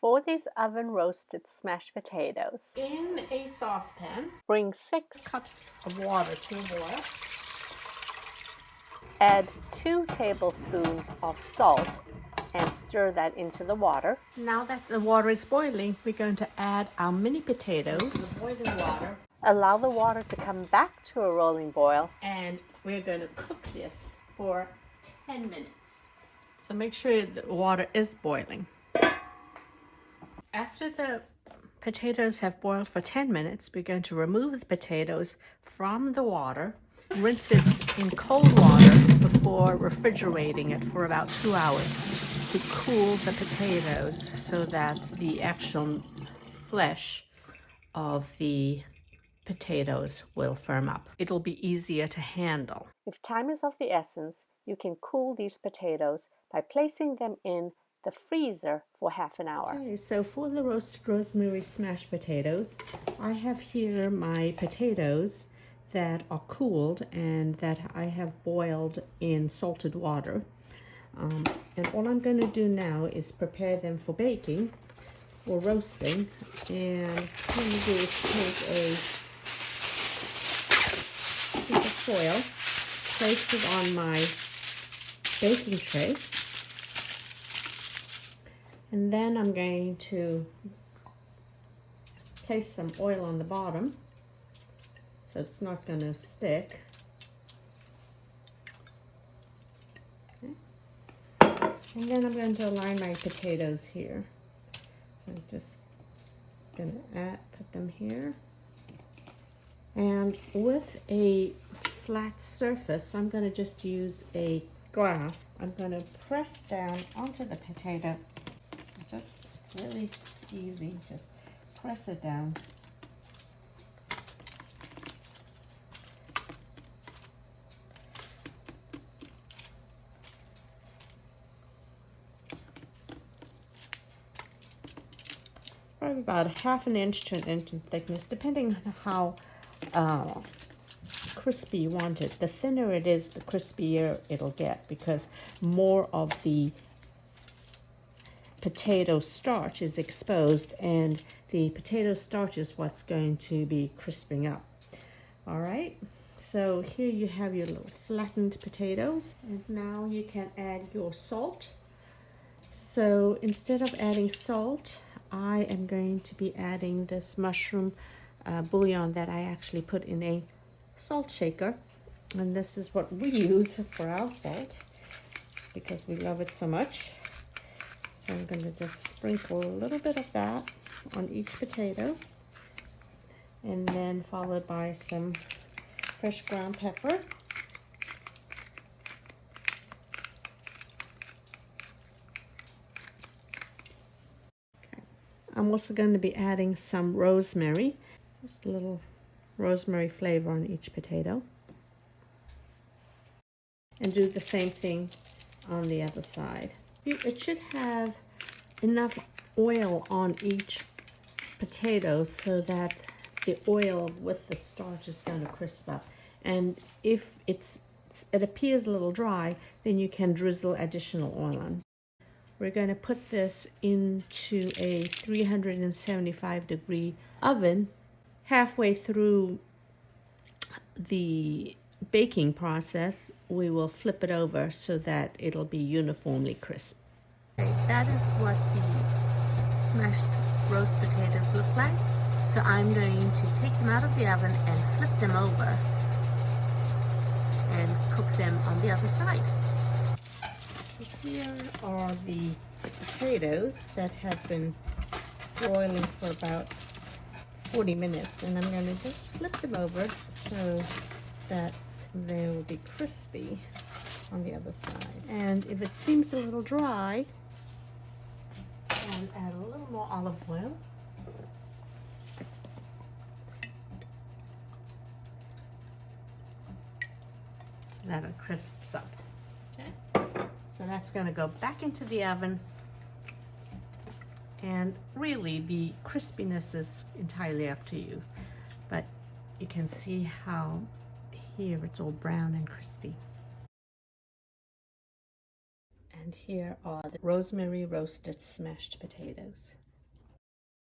For these oven roasted smashed potatoes, in a saucepan, bring 6 cups of water to a boil. Add 2 tablespoons of salt and stir that into the water. Now that the water is boiling, we're going to add our mini potatoes to the boiling water. Allow the water to come back to a rolling boil. And we're going to cook this for 10 minutes. So make sure the water is boiling. After the potatoes have boiled for 10 minutes, we're going to remove the potatoes from the water, rinse it in cold water before refrigerating it for about 2 hours to cool the potatoes so that the actual flesh of the potatoes will firm up. It'll be easier to handle. If time is of the essence, you can cool these potatoes by placing them in the freezer for half an hour. Okay, so for the roasted rosemary smashed potatoes, I have here my potatoes that are cooled and that I have boiled in salted water. And all I'm going to do now is prepare them for baking or roasting. And what I'm going to do is take a piece of foil, place it on my baking tray, and then I'm going to place some oil on the bottom so it's not going to stick. Okay. And then I'm going to align my potatoes here. So I'm just going to put them here. And with a flat surface, I'm going to just use a glass. I'm going to press down onto the potato. It's really easy. Just press it down. Probably about 1/2 inch to 1 inch in thickness, depending on how crispy you want it. The thinner it is, the crispier it'll get, because more of the potato starch is exposed, and the potato starch is what's going to be crisping up. All right, so here you have your little flattened potatoes, and now you can add your salt. So instead of adding salt, I am going to be adding this mushroom bouillon that I actually put in a salt shaker, and this is what we use for our salt because we love it so much. So I'm going to just sprinkle a little bit of that on each potato, and then followed by some fresh ground pepper. Okay. I'm also going to be adding some rosemary, just a little rosemary flavor on each potato. And do the same thing on the other side. It should have enough oil on each potato so that the oil with the starch is going to crisp up. And if it appears a little dry, then you can drizzle additional oil on. We're going to put this into a 375-degree oven. Halfway through the baking process, we will flip it over so that it'll be uniformly crisp. That is what the smashed roast potatoes look like. So I'm going to take them out of the oven and flip them over and cook them on the other side. Here are the potatoes that have been broiling for about 40 minutes, and I'm going to just flip them over so that they will be crispy on the other side. And if it seems a little dry, and add a little more olive oil. So that it crisps up. Okay. So that's going to go back into the oven. And really, the crispiness is entirely up to you. But you can see how here it's all brown and crispy. And here are the rosemary roasted smashed potatoes.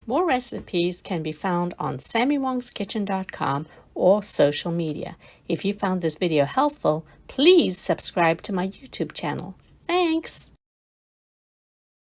More recipes can be found on sammywongsKitchen.com or social media. If you found this video helpful, please subscribe to my YouTube channel. Thanks!